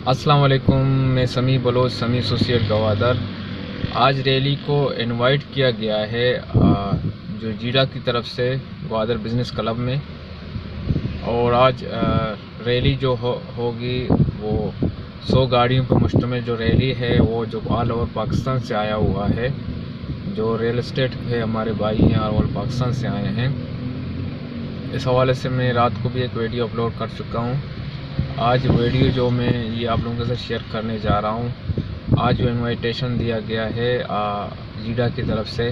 السلام علیکم، میں سمیع بلوچ، سمیع ایسوسیٹ گوادر۔ آج ریلی کو انوائٹ کیا گیا ہے جو جیڈا کی طرف سے گوادر بزنس کلب میں، اور آج ریلی جو ہوگی وہ 100 گاڑیوں پر مشتمل جو ریلی ہے، وہ جو آل اوور پاکستان سے آیا ہوا ہے، جو ریل اسٹیٹ ہے ہمارے بھائی ہیں آل اوور پاکستان سے آئے ہیں۔ اس حوالے سے میں رات کو بھی ایک ویڈیو اپلوڈ کر چکا ہوں۔ آج ویڈیو جو میں یہ آپ لوگوں کے ساتھ شیئر کرنے جا رہا ہوں، آج جو انویٹیشن دیا گیا ہے جیڈا کی طرف سے،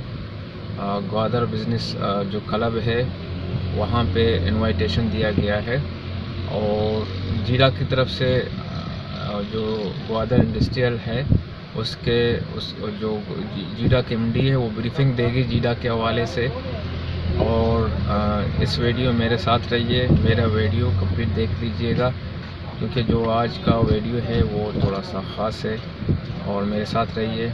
گوادر بزنس جو کلب ہے وہاں پہ انویٹیشن دیا گیا ہے، اور جیڈا کی طرف سے جو گوادر انڈسٹریل ہے اس جو جیڈا کے ایم ڈی ہے وہ بریفنگ دے گی جیڈا کے حوالے سے۔ اور اس ویڈیو میرے ساتھ رہیے، میرا ویڈیو کمپلیٹ دیکھ لیجئے گا، کیونکہ جو آج کا ویڈیو ہے وہ تھوڑا سا خاص ہے، اور میرے ساتھ رہیے۔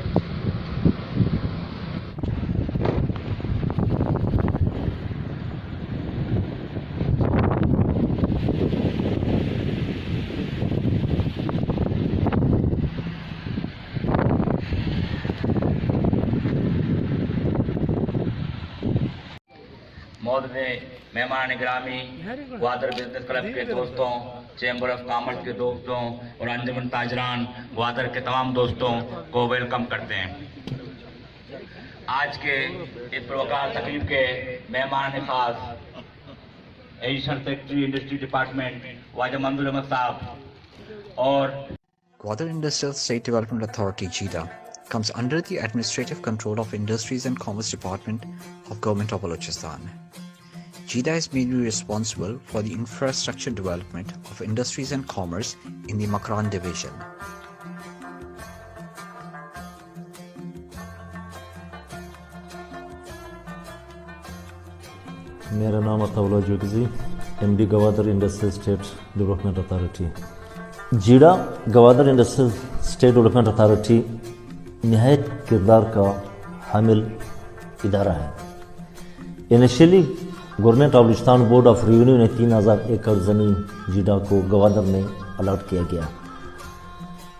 معزز مہمان گرامی، گوادر بزنس کلب کے دوستوں، چیمبر آف کامرس کے دوستوں اور انجمن تاجران گوادر کے تمام دوستوں کو ویلکم کرتے ہیں۔ آج کے اس پروگرام تقریب کے مہمان خاص ایڈیشنل سیکرٹری انڈسٹری ڈپارٹمنٹ واجب منظور احمد صاحب اور Gwadar Industrial State Development Authority (GIDA) comes under the administrative control of Industries and Commerce Department of Government of Balochistan. GIDA is mainly responsible for the infrastructure development of industries and commerce in the Makran division. میرا نام عطاءاللہ جوگزی، M D Gwadar industrial estate development authority. GIDA Gwadar industrial estate development authority نہایت کردار کا حامل ادارہ ہے۔ Initially government of Balochistan board of revenue نے 3000 ایکڑ زمین جیڈا کو گوادر میں الاٹ کیا گیا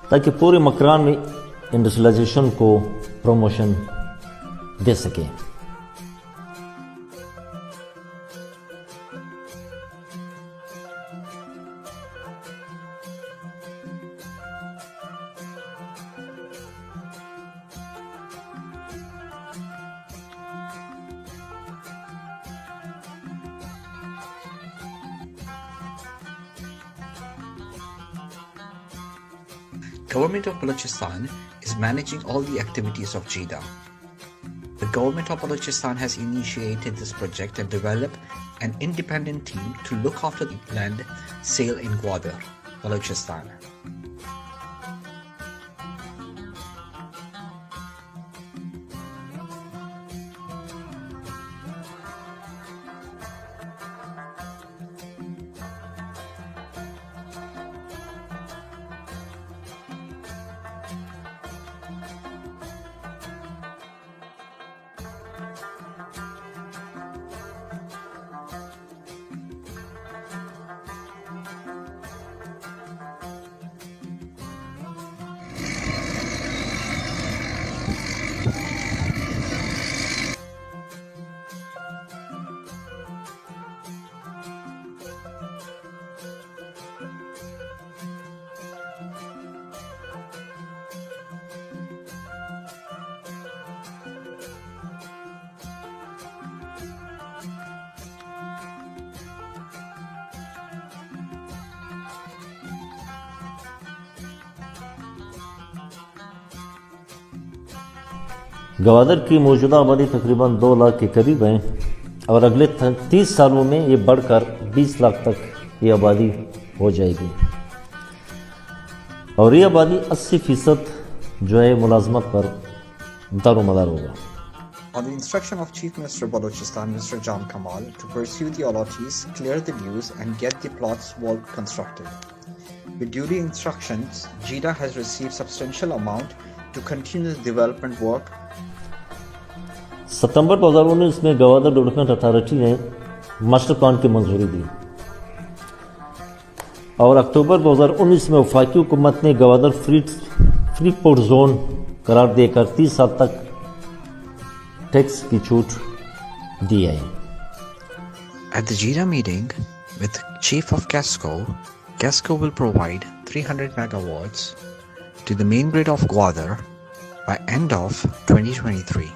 تاکہ پورے مکران میں انڈسٹریلائزیشن کو پروموشن دے سکے۔ Government of Balochistan is managing all the activities of GIDA. The Government of Balochistan has initiated this project and developed an independent team to look after the land sale in Gwadar, Balochistan. Gwadar کی موجودہ آبادی تقریباً 2 لاکھ کے قریب ہیں، اور اگلے 30 سالوں میں یہ بڑھ کر 20 لاکھ تک یہ آبادی ہو جائے گی، اور یہ آبادی 80% جو ہے ملازمت پر دار و مدار ہوگا۔ On the instruction of Chief Minister Balochistan, Mr. Jan Kamal, to pursue the allottees, clear the dues and get the plots well constructed. With duly instructions, GIDA has received substantial amount to continue the development work. ستمبر 2019 میں Gwadar development authority نے master plan کی منظوری دی۔ اور اکتوبر 2019 میں وفاقی حکومت نے Gwadar free port zone قرار دے کر 30 سال تک ٹیکس کی چھوٹ دی ہے. At the JIDA meeting with Chief of GESCO will provide 300 megawatts to the main grid of Gwadar by end of 2023.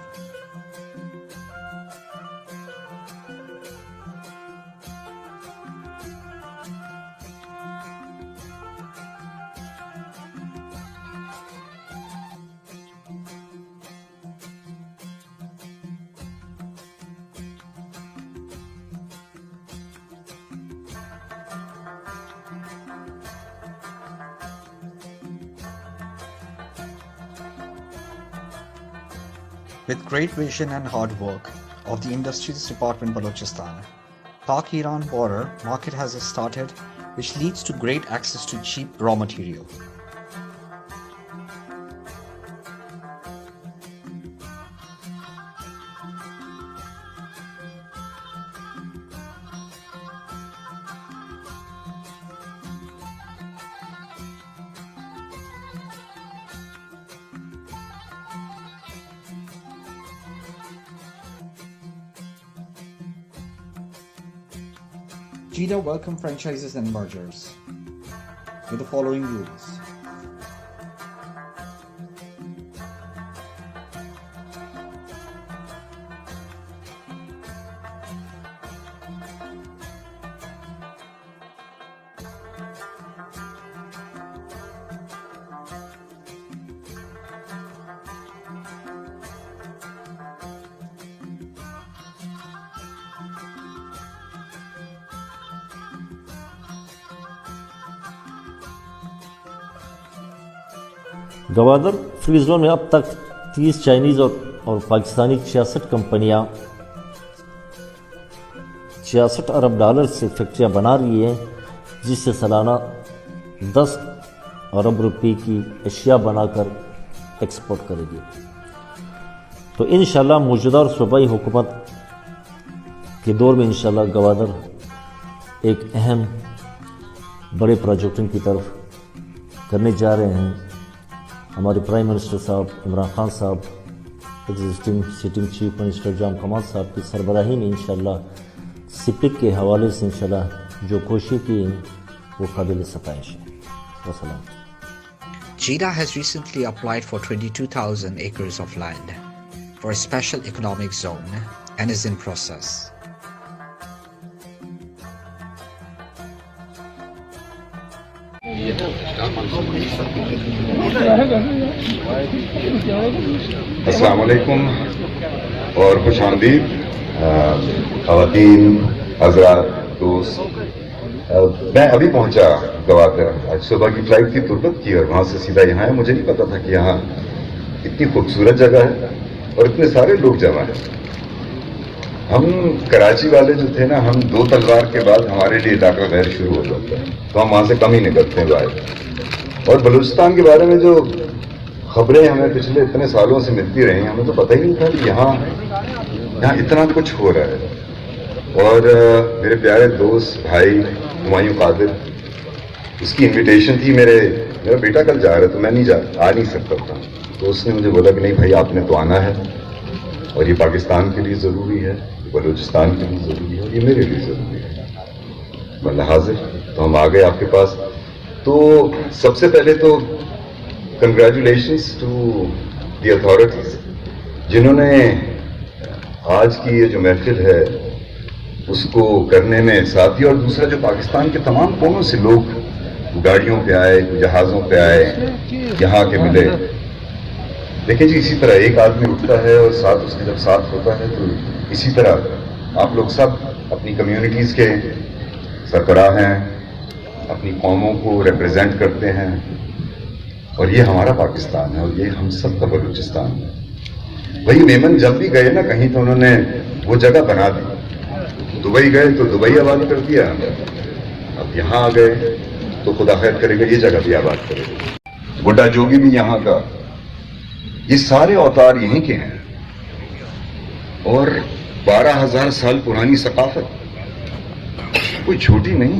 With great vision and hard work of the Industries Department Balochistan, Pak-Iran border market has started, which leads to great access to cheap raw material. JIDA welcome franchises and mergers with the following rules. Gwadar free zone میں اب تک 30 Chinese اور پاکستانی 66 کمپنیاں 66 ارب dollar سے فیکٹریاں بنا رہی ہیں، جس سے سالانہ 10 ارب روپے کی اشیاء بنا کر ایکسپورٹ کرے گی. تو انشاءاللہ موجودہ اور صوبائی حکومت کے دور میں انشاءاللہ گوادر ایک اہم بڑے پروجیکٹوں کی طرف کرنے جا رہے ہیں. ہمارے پرائم منسٹر صاحب عمران خان صاحب، ایگزسٹنگ سٹنگ چیف منسٹر جام کمال صاحب کی سربراہی میں انشاءاللہ سپک کے حوالے سے انشاءاللہ جو کوششیں کی ہیں وہ قابل ستائش ہیں. وسلام. JIDA has recently applied for 22,000 acres of land for a special economic zone and is in process. السلام علیکم اور خوش آمدید خواتین، حضرات، دوست. میں ابھی پہنچا گوادر، آج صبح کی فلائٹ تھی تربت کی اور وہاں سے سیدھا یہاں ہے. مجھے نہیں پتا تھا کہ یہاں اتنی خوبصورت جگہ ہے اور اتنے سارے لوگ جمع ہیں. ہم کراچی والے جو تھے نا، ہم 2 تلوار کے بعد ہمارے لیے علاقہ غیر شروع ہو جاتا ہے، تو ہم وہاں سے کم ہی نکلتے ہیں باہر. اور بلوچستان کے بارے میں جو خبریں ہمیں پچھلے اتنے سالوں سے ملتی رہی، ہمیں تو پتہ ہی نہیں تھا کہ یہاں اتنا کچھ ہو رہا ہے. اور میرے پیارے دوست بھائی ہمایوں قادر، اس کی انویٹیشن تھی. میرا بیٹا کل جا رہا تھا، میں آ نہیں سکتا تھا، تو اس نے مجھے بولا کہ نہیں بھائی آپ نے تو آنا ہے، اور یہ پاکستان کے لیے ضروری ہے، بلوچستان کے لیے ضروری ہے، اور یہ میرے لیے ضروری ہے. میں حاضر. تو ہم آ گئے آپ کے پاس. تو سب سے پہلے تو کنگریچولیشنس ٹو دی اتھارٹیز، جنہوں نے آج کی یہ جو محفل ہے اس کو کرنے میں ساتھ دیا. اور دوسرا جو پاکستان کے تمام کونوں سے لوگ گاڑیوں پہ آئے، جہازوں پہ آئے، یہاں کے ملے. دیکھیں جی، اسی طرح ایک آدمی اٹھتا ہے اور ساتھ اس کے جب ساتھ ہوتا ہے، تو اسی طرح آپ لوگ سب اپنی کمیونٹیز کے سربراہ ہیں، اپنی قوموں کو ریپرزینٹ کرتے ہیں، اور یہ ہمارا پاکستان ہے اور یہ ہم سب کا بلوچستان ہے. وہی میمن جب بھی گئے نا کہیں، تو انہوں نے وہ جگہ بنا دی. دبئی گئے تو دبئی آباد کر دیا، اب یہاں آ گئے تو خدا خیر کرے گا یہ جگہ بھی آباد کرے گا. بڈھا جوگی بھی یہاں کا. یہ سارے اوتار یہیں کے ہیں، اور 12,000 سال پرانی ثقافت کوئی چھوٹی نہیں.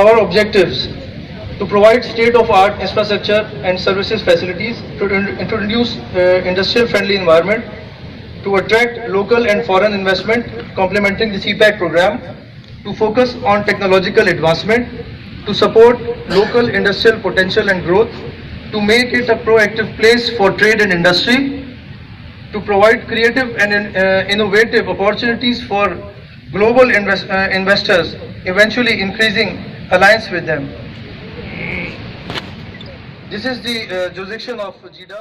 Our objectives: to provide state-of-art infrastructure and services facilities, to introduce industrial-friendly environment, to attract local and foreign investment, complementing the CPAC program, to focus on technological advancement, to support local industrial potential and growth, to make it a proactive place for trade and industry, to provide creative and innovative opportunities for global investors, eventually increasing alliance with them. This is the jurisdiction of JIDA.